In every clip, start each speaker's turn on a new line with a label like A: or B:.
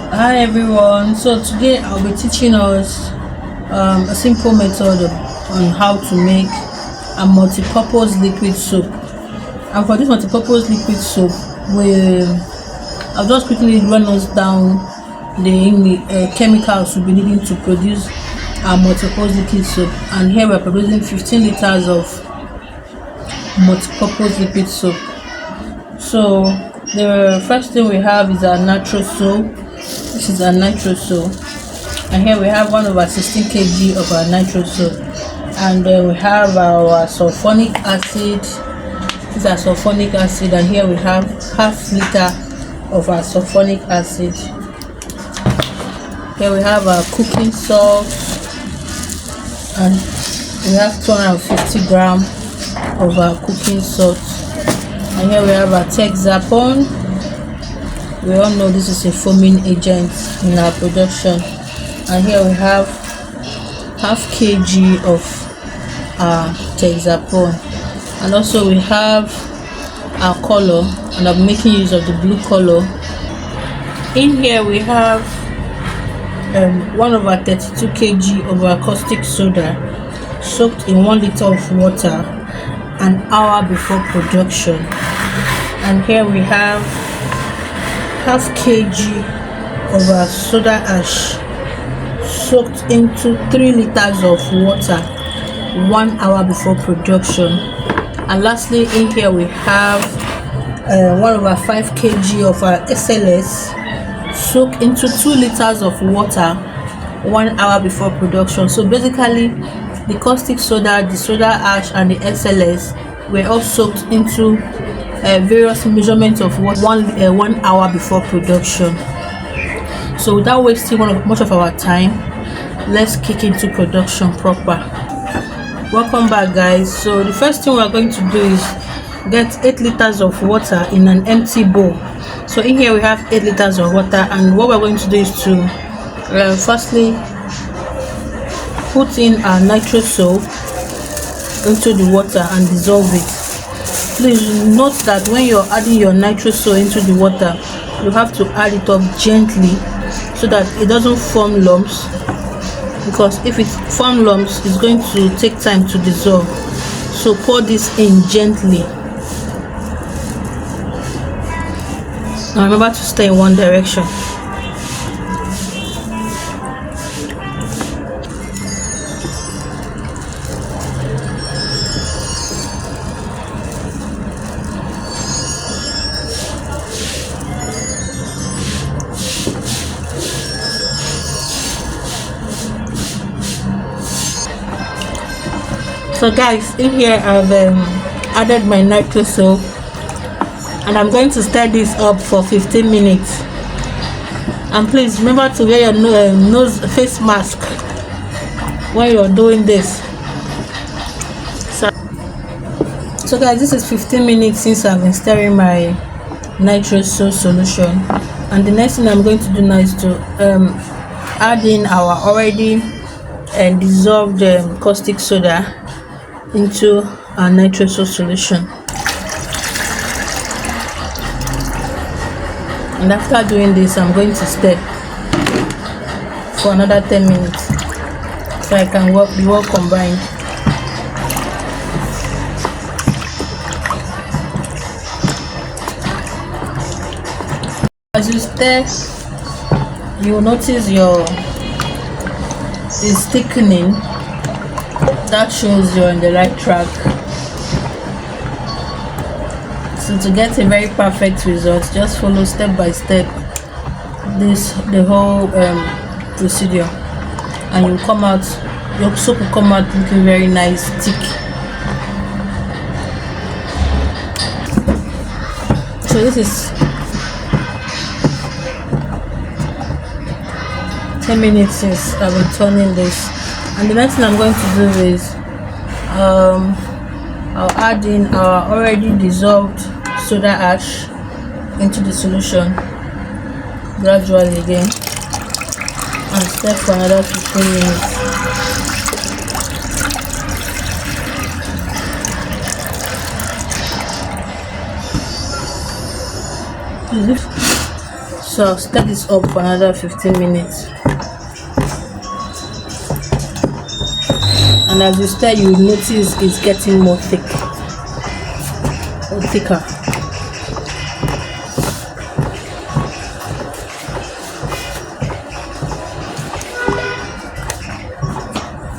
A: Hi everyone, so today I'll be teaching us a simple method on how to make a multi-purpose liquid soap. And for this multi-purpose liquid soap, I'll just quickly run us down the chemicals we'll be needing to produce our multi-purpose liquid soap. And here we're producing 15 liters of multi-purpose liquid soap. So the first thing we have is our natural soap. This is our nitro soap, and here we have 1/16 kg of our nitro soap, and then we have our sulfonic acid. This is our sulfonic acid, and here we have half liter of our sulfonic acid. Here we have our cooking salt, and we have 250 grams of our cooking salt. And here we have our Texapon. We all know this is a foaming agent in our production. And here we have half kg of our Texapon. And also we have our color, and I'm making use of the blue color. In here we have 1/32 kg of our caustic soda soaked in 1 liter of water an hour before production. And here we have half kg of our soda ash soaked into 3 liters of water 1 hour before production. And lastly, in here we have 1/5 kg of our SLS soaked into 2 liters of water 1 hour before production. So basically, the caustic soda, the soda ash, and the SLS were all soaked into various measurements of water 1 hour before production. So without wasting much of our time, let's kick into production proper. Welcome back, guys. So the first thing we're going to do is get 8 liters of water in an empty bowl. So in here we have 8 liters of water, and what we're going to do is to firstly put in our nitro soap into the water and dissolve it. Please note that when you're adding your nitro soap into the water, you have to add it up gently so that it doesn't form lumps, because if it forms lumps, it's going to take time to dissolve. So pour this in gently. Now remember to stay in one direction. So guys, in here I've added my nitro soap, and I'm going to stir this up for 15 minutes. And please remember to wear your face mask when you're doing this. So guys, this is 15 minutes since I've been stirring my nitro soap solution, and the next thing I'm going to do now is to add in our already dissolved caustic soda into our nitro soap solution. And after doing this, I'm going to stir for another 10 minutes so I can be well combined. As you stir, you will notice it's thickening. That shows you're on the right track. So to get a very perfect result, just follow step by step the whole procedure, and your soap will come out looking very nice, thick. So this is 10 minutes since I've been turning this. And the next thing I'm going to do is I'll add in our already dissolved soda ash into the solution gradually again, and stir for another 15 minutes. So I'll stir this up for another 15 minutes. And as you stir, you will notice it's getting more thick or thicker.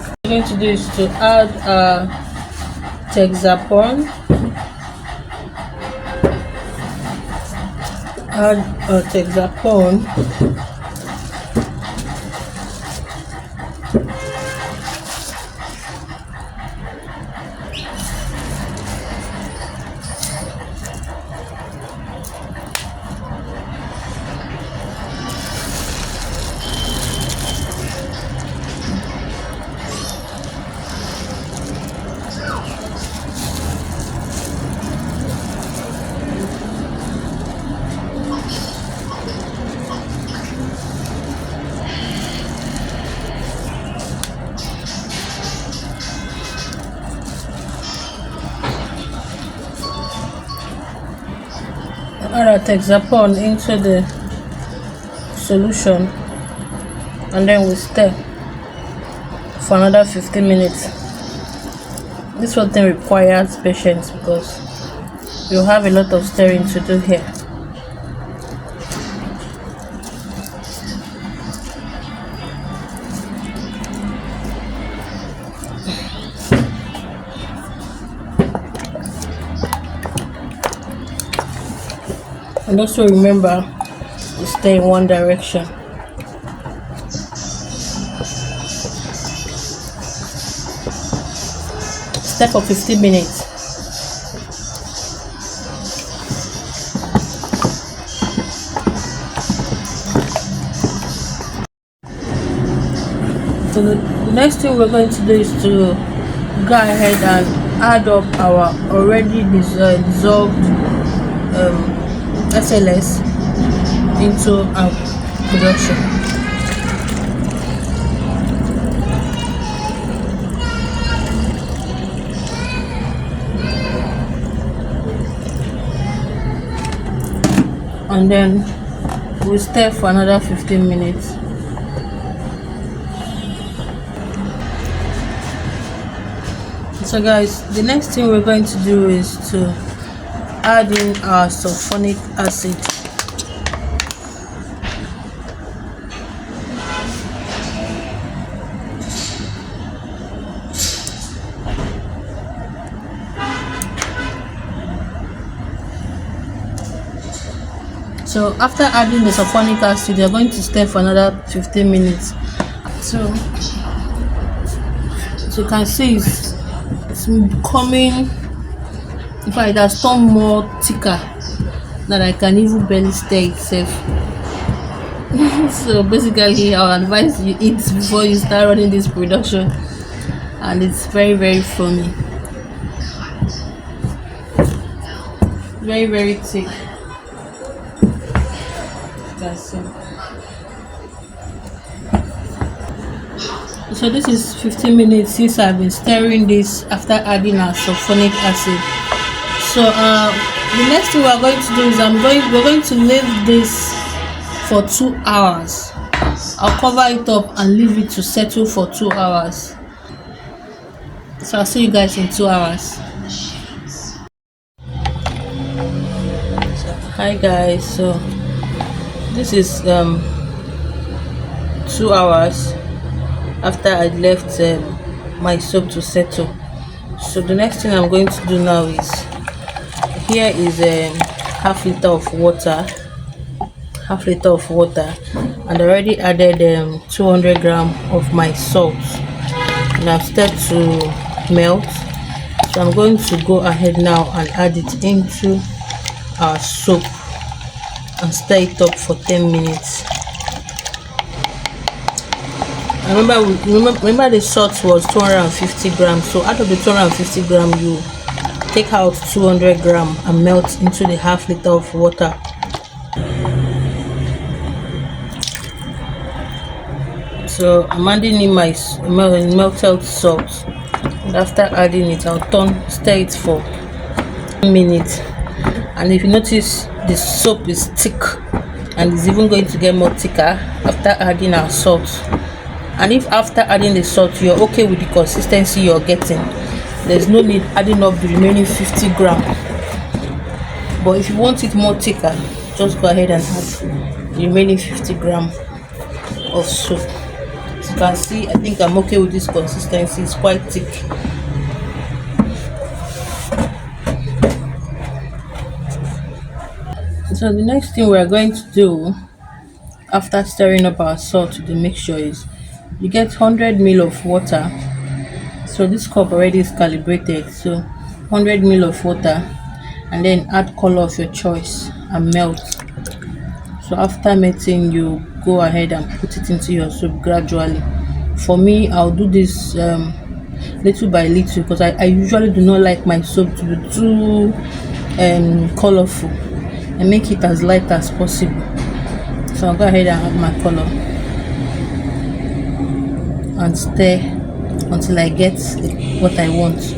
A: What I'm going to do is to add Texapon. Add Texapon. Add our Texapon into the solution, and then we stir for another 15 minutes. This whole thing requires patience because you have a lot of stirring to do here. And also remember to stay in one direction. Stir for 15 minutes. So the next thing we're going to do is to go ahead and add up our already dissolved SLS into our production. And then we'll stir for another 15 minutes. So guys, the next thing we're going to do is to add in our sulfonic acid. So after adding the sulfonic acid, you're going to stir for another 15 minutes. So you can see it's becoming, in fact, it has turned more thicker that I can even barely stir itself. So basically, I'll advise you eat before you start running this production, and it's very, very funny, very, very thick. That's it. So this is 15 minutes since I've been stirring this after adding our sulfonic acid. So the next thing we're going to do is we're going to leave this for 2 hours. I'll cover it up and leave it to settle for 2 hours. So I'll see you guys in 2 hours. So, hi guys, so this is 2 hours after I left my soap to settle. So the next thing I'm going to do now is, here is half liter of water, and I already added 200 gram of my salt, and I've started to melt. So I'm going to go ahead now and add it into our soap and stir it up for 10 minutes. Remember the salt was 250 grams, so out of the 250 gram you take out 200 gram and melt into the half liter of water. So I'm adding in my melted salt, and after adding it I'll stir it for 10 minutes. And if you notice, the soap is thick and it's even going to get more thicker after adding our salt. And if after adding the salt you're okay with the consistency you're getting, there's no need adding up the remaining 50 gram. But if you want it more thicker, just go ahead and add the remaining 50 gram of soap. As you can see, I think I'm okay with this consistency. It's quite thick. So the next thing we are going to do after stirring up our salt to the mixture is you get 100 ml of water. So this cup already is calibrated, so 100 ml of water, and then add color of your choice and melt. So after melting, you go ahead and put it into your soup gradually. For me, I'll do this little by little because I usually do not like my soap to be too colorful. I make it as light as possible. So I'll go ahead and add my color and stir until I get what I want.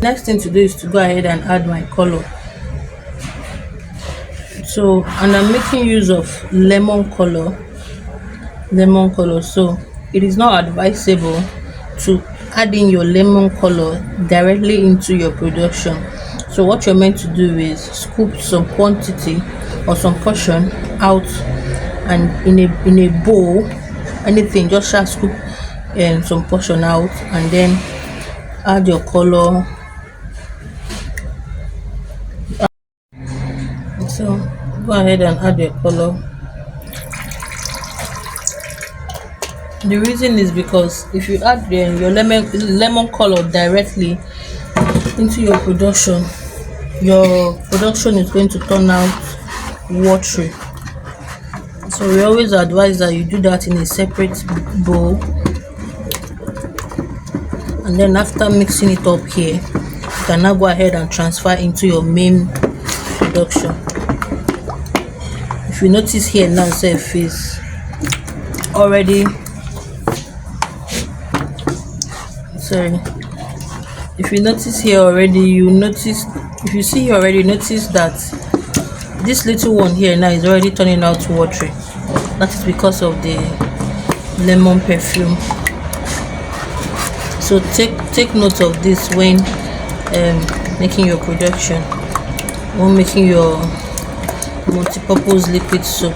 A: Next thing to do is to go ahead and add my color. So, and I'm making use of lemon color. So it is not advisable to add in your lemon color directly into your production. So what you're meant to do is scoop some quantity or some portion out, and in a bowl, anything, just scoop some portion out and then add your color. So go ahead and add your color. The reason is because if you add your lemon color directly into your production is going to turn out watery. So we always advise that you do that in a separate bowl, and then after mixing it up here, you can now go ahead and transfer into your main production. If you notice here now, self is already if you notice here already, if you see here already, notice that this little one here now is already turning out watery. That is because of the lemon perfume. So take note of this when making your production or making your multi-purpose liquid soap.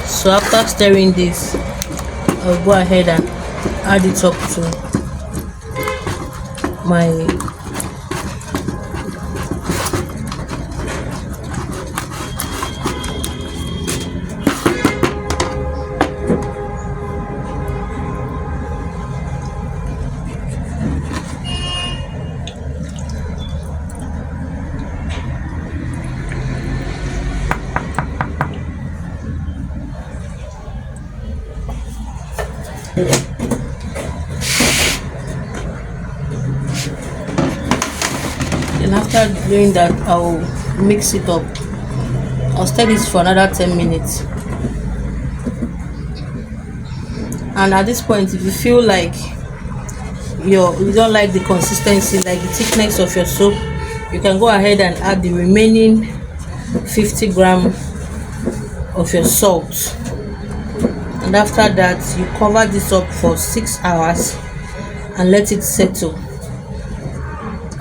A: So after stirring this, I'll go ahead and add it up to my Then after doing that, I'll mix it up. I'll stir this for another 10 minutes. And at this point, if you feel like you don't like the consistency, like the thickness of your soap, you can go ahead and add the remaining 50 gram of your salt. And after that, you cover this up for 6 hours and let it settle.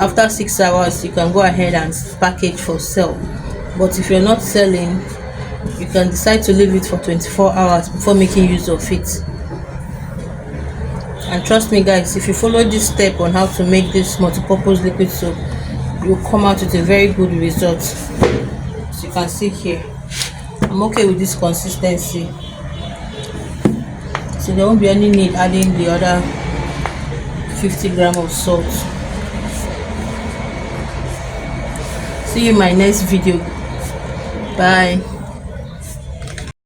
A: After 6 hours you can go ahead and package for sale. But if you're not selling, you can decide to leave it for 24 hours before making use of it. And trust me guys, if you follow this step on how to make this multi-purpose liquid soap, you'll come out with a very good result. As you can see here, I'm okay with this consistency, so there won't be any need adding the other 50 grams of salt. See you in my next video. Bye.